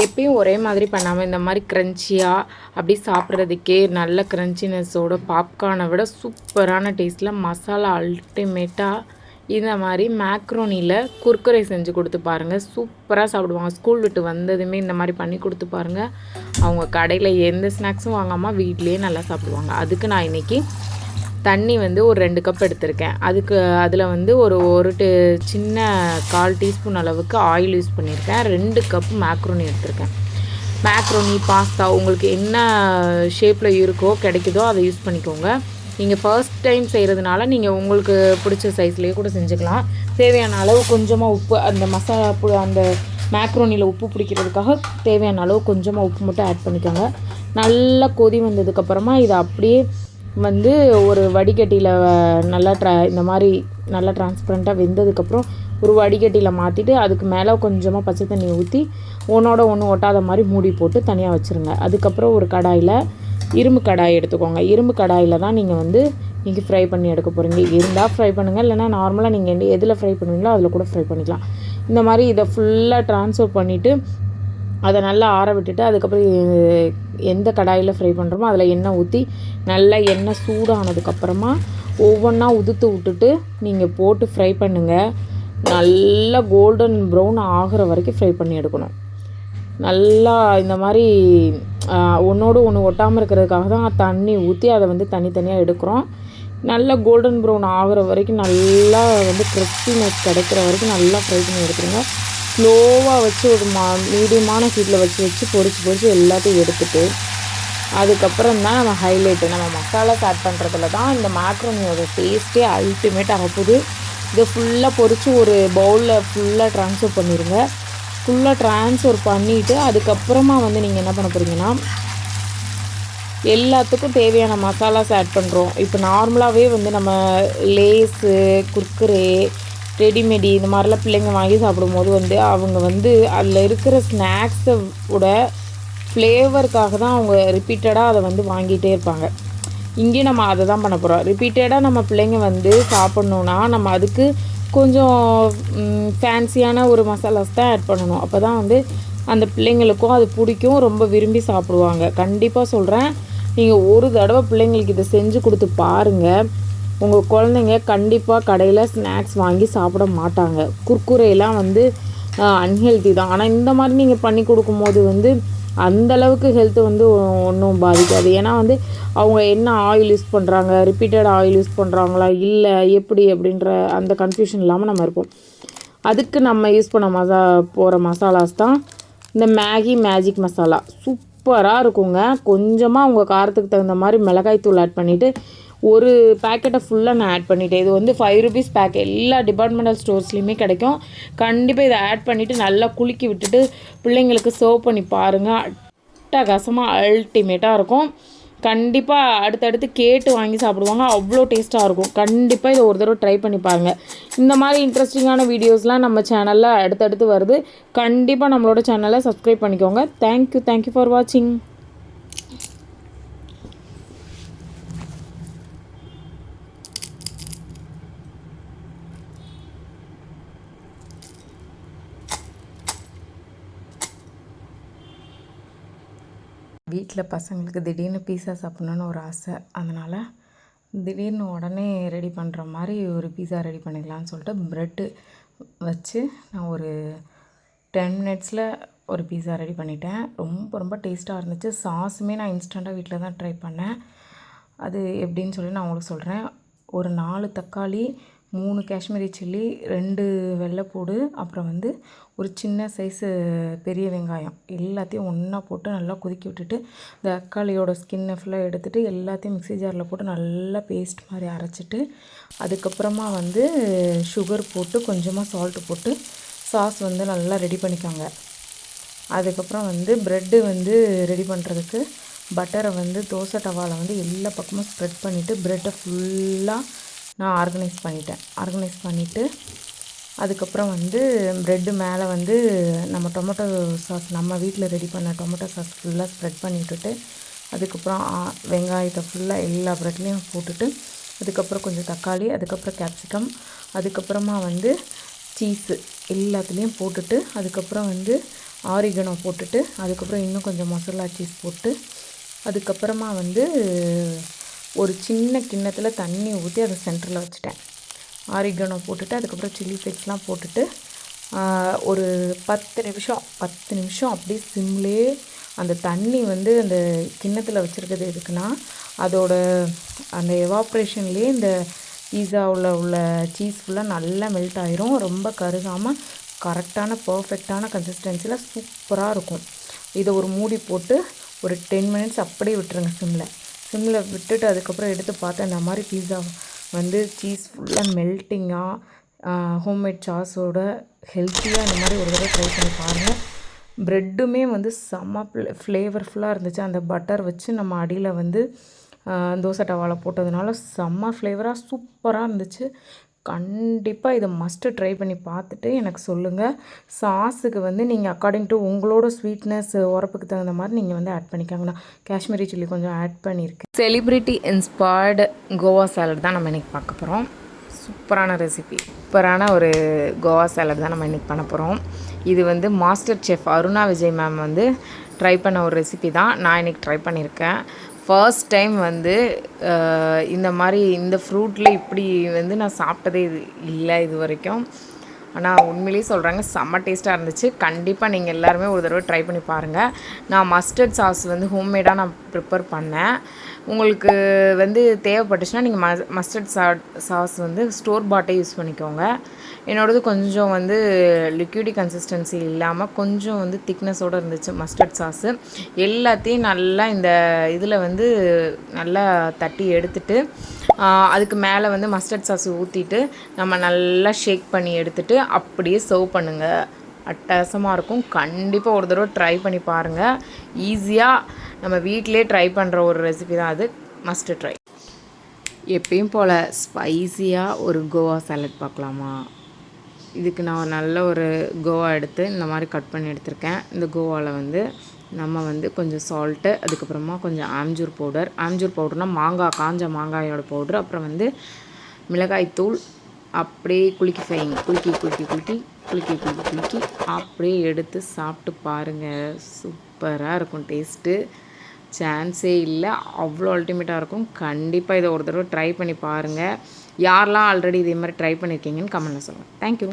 எப்பயும் ஒரே மாதிரி பண்ணாமல் இந்த மாதிரி க்ரன்ச்சியாக அப்படி சாப்பிட்றதுக்கே நல்ல க்ரன்ச்சினஸோட பாப்கார்னை விட சூப்பரான டேஸ்ட்டில் மசாலா அல்டிமேட்டாக இந்த மாதிரி மேக்ரோனியில் குர்குரே செஞ்சு கொடுத்து பாருங்கள். சூப்பராக சாப்பிடுவாங்க. ஸ்கூல் விட்டு வந்ததுமே இந்த மாதிரி பண்ணி கொடுத்து பாருங்கள். அவங்க கடையில் எந்த ஸ்நாக்ஸும் வாங்காமல் வீட்லேயே நல்லா சாப்பிடுவாங்க. அதுக்கு நான் இன்றைக்கி தண்ணி வந்து ஒரு 2 கப் எடுத்திருக்கேன். அதில் வந்து ஒரு சின்ன 1/4 டீஸ்பூன் அளவுக்கு ஆயில் யூஸ் பண்ணியிருக்கேன். 2 கப் மேக்ரோனி எடுத்திருக்கேன். மேக்ரோனி பாஸ்தா உங்களுக்கு என்ன ஷேப்பில் இருக்கோ கிடைக்குதோ அதை யூஸ் பண்ணிக்கோங்க. நீங்கள் ஃபர்ஸ்ட் டைம் செய்கிறதுனால நீங்கள் உங்களுக்கு பிடிச்ச சைஸ்லேயே கூட செஞ்சுக்கலாம். தேவையான அளவு கொஞ்சமாக உப்பு, அந்த மசாலா அந்த மேக்ரோனியில் உப்பு பிடிக்கிறதுக்காக தேவையான அளவு கொஞ்சமாக உப்பு மட்டும் ஆட் பண்ணிக்கோங்க. நல்லா கொதி வந்ததுக்கப்புறமா இதை அப்படியே வந்து ஒரு வடிகட்டியில் நல்லா இந்த மாதிரி நல்லா டிரான்ஸ்பரண்ட்டாக வெந்ததுக்கப்புறம் ஒரு வடிகட்டியில் மாற்றிட்டு அதுக்கு மேலே கொஞ்சமாக பச்சை தண்ணி ஊற்றி ஒன்றோட ஒன்று ஒட்டாத மாதிரி மூடி போட்டு தனியாக வச்சுருங்க. அதுக்கப்புறம் ஒரு கடாயில் இரும்பு கடாய் எடுத்துக்கோங்க. இரும்பு கடாயில் தான் நீங்கள் ஃப்ரை பண்ணி எடுக்க போகிறீங்க. இருந்தால் ஃப்ரை பண்ணுங்கள், இல்லைனா நார்மலாக நீங்கள் எதில் ஃப்ரை பண்ணுவீங்களோ அதில் கூட ஃப்ரை பண்ணிக்கலாம். இந்த மாதிரி இதை ஃபுல்லாக ட்ரான்ஸ்ஃபர் பண்ணிவிட்டு அதை நல்லா ஆற விட்டுட்டு அதுக்கப்புறம் எந்த கடாயில் ஃப்ரை பண்ணுறோமோ அதில் எண்ணெய் ஊற்றி நல்லா எண்ணெய் சூடானதுக்கப்புறமா ஒவ்வொன்றா உதுத்து விட்டுட்டு நீங்கள் போட்டு ஃப்ரை பண்ணுங்கள். நல்லா கோல்டன் ப்ரௌன் ஆகிற வரைக்கும் ஃப்ரை பண்ணி எடுக்கணும். நல்லா இந்த மாதிரி ஒன்றோடு ஒன்று ஒட்டாமல் இருக்கிறதுக்காக தான் தண்ணி ஊற்றி அதை வந்து தனித்தனியாக எடுக்கிறோம். நல்லா கோல்டன் ப்ரௌன் ஆகிற வரைக்கும் நல்லா கிறிஸ்பினஸ் கிடைக்கிற வரைக்கும் நல்லா ஃப்ரை பண்ணி எடுத்துருங்க. ஸ்லோவாக வச்சு ஒரு மீடியமான ஹீட்டில் வச்சு பொரிச்சு எல்லாத்தையும் எடுத்துகிட்டு அதுக்கப்புறம் தான் நம்ம ஹைலைட்டு நம்ம மசாலாஸ் ஆட் பண்ணுறதுல தான் இந்த மேக்ரோனியோட டேஸ்ட்டே அல்டிமேட் ஆக போகுது. இதை ஃபுல்லாக பொரித்து ஒரு பவுலில் ஃபுல்லாக ட்ரான்ஸ்ஃபர் பண்ணிடுங்க. ஃபுல்லாக ட்ரான்ஸ்ஃபர் பண்ணிவிட்டு அதுக்கப்புறமா நீங்கள் என்ன பண்ண போகிறீங்கன்னா எல்லாத்துக்கும் தேவையான மசாலாஸ் ஆட் பண்ணுறோம். இப்போ நார்மலாகவே நம்ம லேஸு, குர்குரே, ரெடிமேடி இந்த மாதிரிலாம் பிள்ளைங்க வாங்கி சாப்பிடும்போது அவங்க அதில் இருக்கிற ஸ்நாக்ஸோட ஃப்ளேவருக்காக தான் அவங்க ரிப்பீட்டடாக அதை வாங்கிட்டே இருப்பாங்க. இங்கேயும் நம்ம அதை தான் பண்ண போகிறோம். ரிப்பீட்டடாக நம்ம பிள்ளைங்க சாப்பிட்ணுன்னா நம்ம அதுக்கு கொஞ்சம் ஃபேன்சியான ஒரு மசாலாஸ் தான் ஆட் பண்ணணும். அப்போ தான் அந்த பிள்ளைங்களுக்கும் அது பிடிக்கும், ரொம்ப விரும்பி சாப்பிடுவாங்க. கண்டிப்பாக சொல்கிறேன், நீங்கள் ஒரு தடவை பிள்ளைங்களுக்கு இதை செஞ்சு கொடுத்து பாருங்கள். உங்கள் குழந்தைங்க கண்டிப்பாக கடையில் ஸ்நாக்ஸ் வாங்கி சாப்பிட மாட்டாங்க. குர்குரேலாம் அன்ஹெல்த்தி தான். ஆனால் இந்த மாதிரி நீங்கள் பண்ணி கொடுக்கும்போது அந்தளவுக்கு ஹெல்த்து ஒன்றும் பாதிக்காது. ஏன்னா அவங்க என்ன ஆயில் யூஸ் பண்ணுறாங்க, ரிப்பீட்டட் ஆயில் யூஸ் பண்ணுறாங்களா இல்லை எப்படி அப்படின்ற அந்த கன்ஃபியூஷன் இல்லாமல் நம்ம இருப்போம். அதுக்கு நம்ம யூஸ் பண்ண போகிற மசாலாஸ் தான் இந்த மேஜிக் மசாலா. சூப்பராக இருக்குங்க. கொஞ்சமாக உங்கள் காரத்துக்கு தகுந்த மாதிரி மிளகாய் தூள் ஆட் பண்ணிவிட்டு ஒரு பேக்கெட்டை ஃபுல்லாக நான் ஆட் பண்ணிவிட்டேன். இது 5 ருபீஸ் பேக், எல்லா டிபார்ட்மெண்டல் ஸ்டோர்ஸ்லேயுமே கிடைக்கும். கண்டிப்பாக இதை ஆட் பண்ணிவிட்டு நல்லா குலுக்கி விட்டுட்டு பிள்ளைங்களுக்கு சர்வ் பண்ணி பாருங்கள். அட்டகாசமாக அல்டிமேட்டாக இருக்கும். கண்டிப்பாக அடுத்தடுத்து கேட்டு வாங்கி சாப்பிடுவாங்க. அவ்வளோ டேஸ்ட்டாக இருக்கும். கண்டிப்பாக இதை ஒரு தடவை ட்ரை பண்ணி பாருங்கள். இந்த மாதிரி இன்ட்ரெஸ்டிங்கான வீடியோஸ்லாம் நம்ம சேனலில் அடுத்தடுத்து வருது. கண்டிப்பாக நம்மளோட சேனலை சப்ஸ்கிரைப் பண்ணிக்கோங்க. தேங்க்யூ ஃபார் வாட்சிங். வீட்டில் பசங்களுக்கு திடீர்னு பீஸா சாப்பிட்ணுன்னு ஒரு ஆசை. அதனால் திடீர்னு உடனே ரெடி பண்ணுற மாதிரி ஒரு பீஸா ரெடி பண்ணிக்கலான்னு சொல்லிட்டு ப்ரெட்டு வச்சு நான் ஒரு 10 மினிட்ஸில் ஒரு பீஸா ரெடி பண்ணிட்டேன். ரொம்ப டேஸ்ட்டாக இருந்துச்சு. சாஸுமே நான் இன்ஸ்டண்ட்டாக வீட்டில் தான் ட்ரை பண்ணேன். அது எப்படின்னு சொல்லி நான் உங்களுக்கு சொல்கிறேன். ஒரு 4 தக்காளி, 3 காஷ்மீரி சில்லி, 2 வெள்ளைப்பூடு, அப்புறம் ஒரு சின்ன சைஸு பெரிய வெங்காயம் எல்லாத்தையும் ஒன்றா போட்டு நல்லா கொதிக்க விட்டுட்டு இந்த தக்காளியோட ஸ்கின்னை ஃபுல்லாக எடுத்துகிட்டு எல்லாத்தையும் மிக்ஸி ஜாரில் போட்டு நல்லா பேஸ்ட் மாதிரி அரைச்சிட்டு அதுக்கப்புறமா சுகர் போட்டு கொஞ்சமாக சால்ட்டு போட்டு சாஸ் நல்லா ரெடி பண்ணிக்கோங்க. அதுக்கப்புறம் ப்ரெட்டு ரெடி பண்ணுறதுக்கு பட்டரை தோசை டவாவில் எல்லா பக்கமும் ஸ்ப்ரெட் பண்ணிவிட்டு ப்ரெட்டை ஃபுல்லாக நான் ஆர்கனைஸ் பண்ணிவிட்டு அதுக்கப்புறம் ப்ரெட்டு மேலே நம்ம டொமேட்டோ சாஸ் நம்ம வீட்டில் ரெடி பண்ண டொமேட்டோ சாஸ் ஃபுல்லாக ஸ்ப்ரெட் பண்ணி விட்டுட்டு அதுக்கப்புறம் வெங்காயத்தை ஃபுல்லாக எல்லா ப்ரெட்லேயும் போட்டுட்டு அதுக்கப்புறம் கொஞ்சம் தக்காளி, அதுக்கப்புறம் கேப்சிகம், அதுக்கப்புறமா சீஸு எல்லாத்துலேயும் போட்டுட்டு அதுக்கப்புறம் ஆரிகனோ போட்டுட்டு அதுக்கப்புறம் இன்னும் கொஞ்சம் மசாலா சீஸ் போட்டு அதுக்கப்புறமா வந்து ஒரு சின்ன கிண்ணத்தில் தண்ணி ஊற்றி அதை சென்டரில் வச்சுட்டேன். ஆரிகனோ போட்டுட்டு அதுக்கப்புறம் சில்லி ஃப்ளேக்ஸ்லாம் போட்டுட்டு ஒரு 10 நிமிஷம் அப்படியே சிம்லேயே அந்த தண்ணி வந்து அந்த கிண்ணத்தில் வச்சுருக்கிறது எதுக்குன்னா அதோட அந்த எவாப்ரேஷன்லேயே இந்த பீஸாவில் உள்ள சீஸ் ஃபுல்லாக நல்லா மெல்ட் ஆயிரும். ரொம்ப கருகாமல் கரெக்டான பர்ஃபெக்டான கன்சிஸ்டன்சியில் சூப்பராக இருக்கும். இதை ஒரு மூடி போட்டு ஒரு 10 மினிட்ஸ் அப்படியே விட்டுருங்க சிம்மில் விட்டுட்டு அதுக்கப்புறம் எடுத்து பார்த்தா இந்த மாதிரி பீஸா வந்து சீஸ் ஃபுல்லாக மெல்ட்டிங்காக ஹோம்மேட் சாஸோட ஹெல்த்தியாக இந்த மாதிரி ஒரு தடவை ட்ரை பண்ணி பாருங்கள். ப்ரெட்டுமே வந்து செம்ம ஃப்ளேவர்ஃபுல்லாக இருந்துச்சு. அந்த பட்டர் வச்சு நம்ம அடியில் வந்து தோசை டவாவில் போட்டதுனால செம்ம ஃப்ளேவராக சூப்பராக இருந்துச்சு. கண்டிப்பாக இதை மஸ்ட்டு ட்ரை பண்ணி பார்த்துட்டு எனக்கு சொல்லுங்கள். சாஸுக்கு வந்து நீங்கள் அக்கார்டிங் டு உங்களோட ஸ்வீட்னஸ் உரப்புக்கு தகுந்த மாதிரி நீங்கள் வந்து ஆட் பண்ணிக்காங்க. நான் காஷ்மீரி சில்லி கொஞ்சம் ஆட் பண்ணியிருக்கேன். செலிப்ரிட்டி இன்ஸ்பயர்டு கோவா சாலட் தான் நம்ம இன்றைக்கி பார்க்க போகிறோம். சூப்பரான ரெசிபி, சூப்பரான ஒரு கோவா சாலட் தான் நம்ம இன்றைக்கி பண்ண போகிறோம். இது வந்து master chef Aruna Vijay ma'am வந்து ட்ரை பண்ண ஒரு ரெசிபி தான் நான் இன்றைக்கி ட்ரை பண்ணியிருக்கேன். ஃபர்ஸ்ட் டைம் வந்து இந்த மாதிரி இந்த ஃப்ரூட்டில் இப்படி வந்து நான் சாப்பிட்டதே இல்லை இது வரைக்கும். ஆனால் உண்மையிலேயே சொல்கிறாங்க செம்ம டேஸ்ட்டாக இருந்துச்சு. கண்டிப்பாக நீங்கள் எல்லாருமே ஒரு தடவை ட்ரை பண்ணி பாருங்கள். நான் மஸ்டர்ட் சாஸ் வந்து ஹோம்மேடாக நான் ப்ரிப்பேர் பண்ணேன். உங்களுக்கு வந்து தேவைப்பட்டுச்சுன்னா நீங்கள் மஸ்டர்ட் சாஸ் வந்து ஸ்டோர் பாட்டே யூஸ் பண்ணிக்கோங்க. என்னோடது கொஞ்சம் வந்து லிக்யூடி கன்சிஸ்டன்சி இல்லாமல் கொஞ்சம் வந்து திக்னஸோடு இருந்துச்சு மஸ்டர்ட் சாஸு. எல்லாத்தையும் நல்லா இந்த இதில் வந்து நல்லா தட்டி எடுத்துட்டு அதுக்கு மேலே வந்து மஸ்டர்ட் சாஸ் ஊற்றிட்டு நம்ம நல்லா ஷேக் பண்ணி எடுத்துகிட்டு அப்படியே சர்வ் பண்ணுங்கள். அட்டகாசமாக இருக்கும். கண்டிப்பாக ஒரு தடவை ட்ரை பண்ணி பாருங்கள். ஈஸியாக நம்ம வீட்டிலே ட்ரை பண்ணுற ஒரு ரெசிபி தான் அது. Must try. எப்பயும் போல் ஸ்பைஸியாக ஒரு கோவா சாலட் பார்க்கலாமா? இதுக்கு நான் நல்ல ஒரு கோவா எடுத்து இந்த மாதிரி கட் பண்ணி எடுத்திருக்கேன். இந்த கோவாவில் வந்து நம்ம வந்து கொஞ்சம் சால்ட்டு, அதுக்கப்புறமா கொஞ்சம் ஆம்ச்சூர் பவுடர்னால் காஞ்ச மாங்காயோட பவுட்ரு, அப்புறம் வந்து மிளகாய்த்தூள், அப்படியே குலுக்கி அப்படியே எடுத்து சாப்பிட்டு பாருங்கள். சூப்பராக இருக்கும். டேஸ்ட்டு சான்ஸே இல்லை, அவ்வளோ அல்டிமேட்டாக இருக்கும். கண்டிப்பாக இதை ஒரு தடவை ட்ரை பண்ணி பாருங்கள். யாரெல்லாம் ஆல்ரெடி இதே மாதிரி ட்ரை பண்ணியிருக்கீங்கன்னு கமெண்ட்டில் சொல்லுங்கள். தேங்க்யூ.